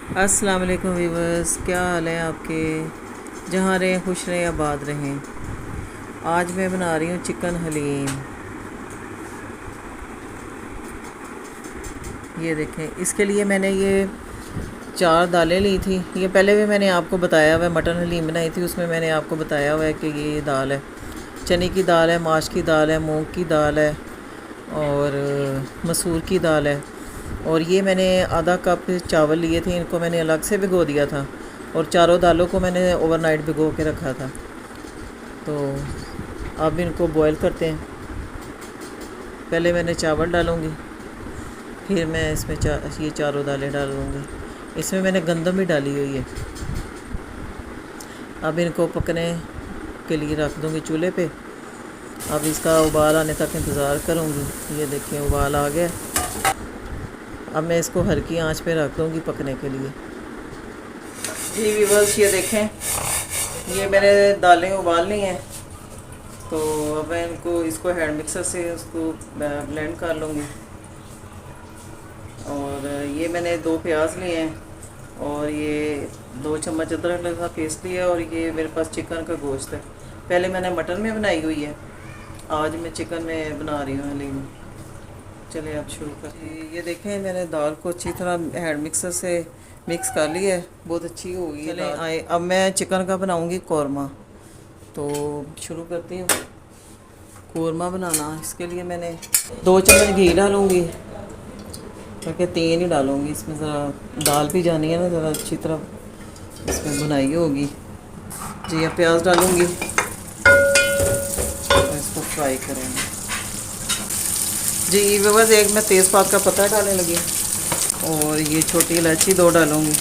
अस्सलाम वालेकुम व्यूवर्स, क्या हाल है आपके। जहाँ रहें खुश रहें आबाद रहें। आज मैं बना रही हूँ चिकन हलीम। ये देखें, इसके लिए मैंने ये 4 दालें ली थी। ये पहले भी मैंने आपको बताया हुआ है, मटन हलीम बनाई थी उसमें मैंने आपको बताया हुआ है कि ये दाल है, चने की दाल है, माश की दाल है, मूंग की दाल है और मसूर की दाल है। और ये मैंने आधा कप चावल लिए थे, इनको मैंने अलग से भिगो दिया था और चारों दालों को मैंने ओवरनाइट भिगो के रखा था। तो अब इनको बॉईल करते हैं। पहले मैंने चावल डालूँगी, फिर मैं इसमें ये चारों दालें डालूँगी। इसमें मैंने गंदम भी डाली हुई है। अब इनको पकने के लिए रख दूँगी चूल्हे पे। अब इसका उबाल आने तक इंतज़ार करूँगी। ये देखिए उबाल आ गया। अब मैं इसको हल्की आंच पे रख दूँगी पकने के लिए। जी व्यूअर्स, ये देखें, ये मैंने दालें उबाल ली हैं। तो अब मैं इसको हैंड मिक्सर से उसको ब्लेंड कर लूँगी। और ये मैंने 2 प्याज लिए हैं और ये 2 चम्मच अदरक का पेस्ट लिया और ये मेरे पास चिकन का गोश्त है। पहले मैंने मटन में बनाई हुई है, आज मैं चिकन में बना रही हूँ हलीम। चलिए अब शुरू करते। ये देखें, मैंने दाल को अच्छी तरह हैंड मिक्सर से मिक्स कर लिया है, बहुत अच्छी हो गई है आए। अब मैं चिकन का बनाऊँगी कौरमा। तो शुरू करती हूँ कौरमा बनाना। इसके लिए मैंने 2 चम्मच घी डालूँगी, क्योंकि तेल ही डालूँगी इसमें, ज़रा दाल भी जानी है ना, ज़रा अच्छी तरह इसमें बुनाई होगी। जी अब प्याज डालूँगी और इसको फ्राई करेंगे। जी व्यूअर्स, एक मैं तेज़पात का पत्ता डालने लगी और ये छोटी इलायची 2 डालूँगी।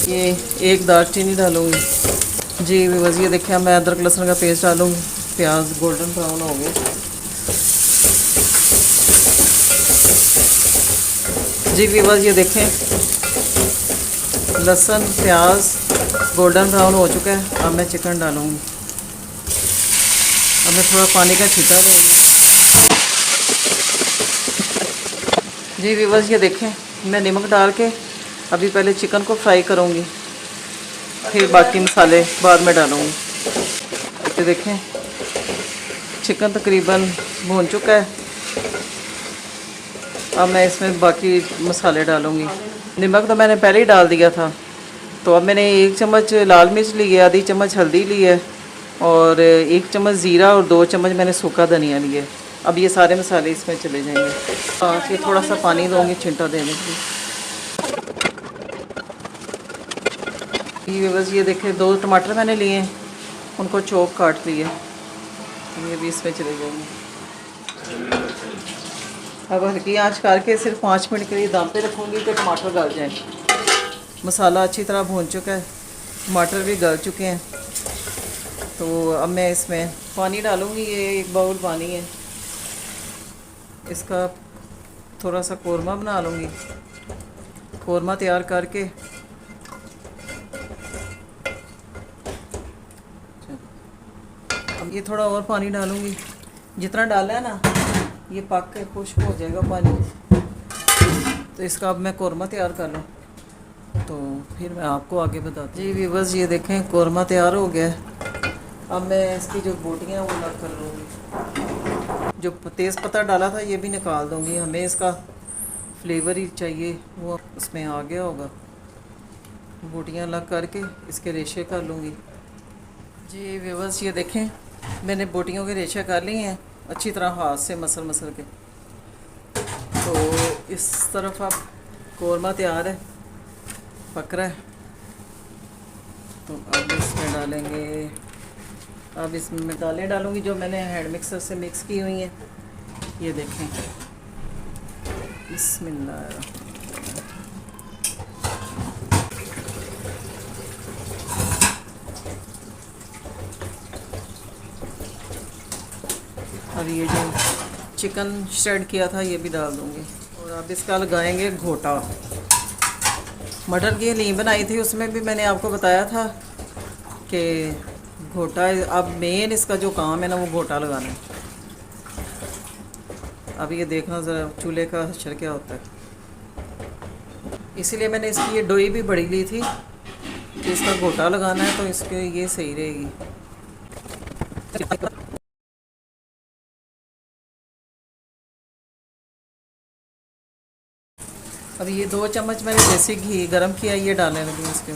ये 1 दालचीनी डालूँगी। जी व्यूअर्स, ये देखिए मैं अदरक लहसुन का पेस्ट डालूँगी। प्याज गोल्डन ब्राउन हो गए। जी व्यूअर्स, ये देखें लहसुन प्याज गोल्डन ब्राउन हो चुका है। अब मैं चिकन डालूँगी। अब मैं थोड़ा पानी का छींटा दूँगी। जी व्यूअर्स, ये देखें मैं नमक डाल के अभी पहले चिकन को फ्राई करूँगी, फिर बाकी मसाले बाद में डालूँगी। ये देखें चिकन तकरीबन भून चुका है। अब मैं इसमें बाकी मसाले डालूँगी। नमक तो मैंने पहले ही डाल दिया था। तो अब मैंने 1 चम्मच लाल मिर्च ली है, आधी चम्मच हल्दी ली है और 1 चम्मच ज़ीरा और 2 चम्मच मैंने सूखा धनिया लिया है। अब ये सारे मसाले इसमें चले जाएंगे। हाँ, ये थोड़ा सा पानी दूँगी छिंटा देने के लिए। ये बस ये देखें 2 टमाटर मैंने लिए हैं, उनको चॉप काट लिए, ये भी इसमें चले जाएंगे। अब हल्की आंच करके सिर्फ 5 मिनट के लिए दम पे रखूँगी कि टमाटर गल जाए। मसाला अच्छी तरह भून चुका है, टमाटर भी गल चुके हैं। तो अब मैं इसमें पानी डालूँगी। ये 1 बाउल पानी है, इसका थोड़ा सा कौरमा बना लूँगी। कौरमा तैयार करके अब ये थोड़ा और पानी डालूँगी। जितना डाला है ना, ये पक के खुश्क हो जाएगा पानी। तो इसका अब मैं कौरमा तैयार कर लूँ, तो फिर मैं आपको आगे बताती हूँ। जी व्यूअर्स, ये देखें कौरमा तैयार हो गया है। अब मैं इसकी जो बोटियाँ वो अलग कर लूँगी। जो तेज़ पत्ता डाला था ये भी निकाल दूँगी, हमें इसका फ्लेवर ही चाहिए, वो उसमें आ गया होगा। बोटियाँ अलग करके इसके रेशे कर लूँगी। जी व्यूअर्स, ये देखें मैंने बोटियों के रेशे कर लिए हैं अच्छी तरह हाथ से मसल मसल के। तो इस तरफ अब कौरमा तैयार है, पक रहा है। तो अब इसमें डालेंगे, अब इसमें मैं दालें डालूँगी जो मैंने हैंड मिक्सर से मिक्स की हुई हैं। ये देखें, बिस्मिल्लाह। और ये जो चिकन श्रेड किया था ये भी डाल दूँगी। और अब इसका लगाएंगे घोटा। मटर की हलीम बनाई थी, उसमें भी मैंने आपको बताया था कि घोटा, अब मेन इसका जो काम है ना वो घोटा लगाना है। अब ये देखना ज़रा चूल्हे का हशर क्या होता है। इसीलिए मैंने इसकी ये डोई भी बड़ी ली थी कि इसका गोटा लगाना है तो इसके ये सही रहेगी। अब ये 2 चम्मच मैंने देसी घी गरम किया, ये डालने लगी इसके।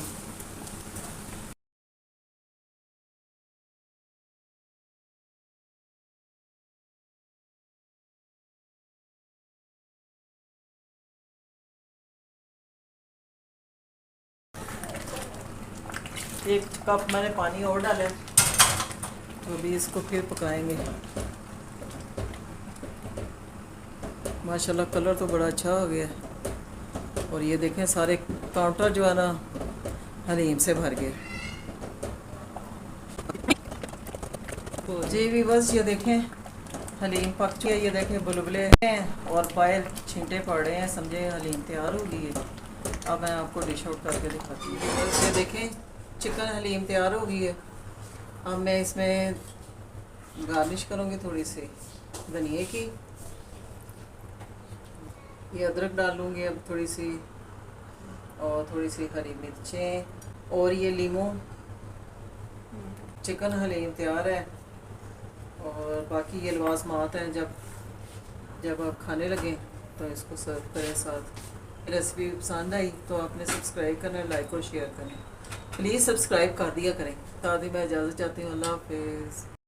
एक कप मैंने पानी और डाला, तो अभी इसको फिर पकाएंगे। माशाल्लाह कलर तो बड़ा अच्छा हो गया है। और ये देखें सारे काउंटर जो है ना हलीम से भर गए। तो जी भी बस ये देखें हलीम पक चुकी है, ये देखें बुलबुले हैं और बाहर छींटे पड़ रहे हैं, समझे हलीम तैयार हो गई है। अब मैं आपको डिश आउट करके दिखाती हूँ। बस ये देखें चिकन हलीम तैयार हो गई है। अब मैं इसमें गार्निश करूँगी थोड़ी सी धनिए की, ये अदरक डालूँगी अब थोड़ी सी, और थोड़ी सी हरी मिर्चें, और ये लीमू। चिकन हलीम तैयार है। और बाकी ये लवाज़मात हैं, जब आप खाने लगें तो इसको सर्व करें साथ। रेसिपी पसंद आई तो आपने सब्सक्राइब करना है, लाइक और शेयर करें। प्लीज़ सब्सक्राइब कर दिया करें। साथ ही मैं इजाज़त चाहती हूँ। अल्लाह हाफिज़।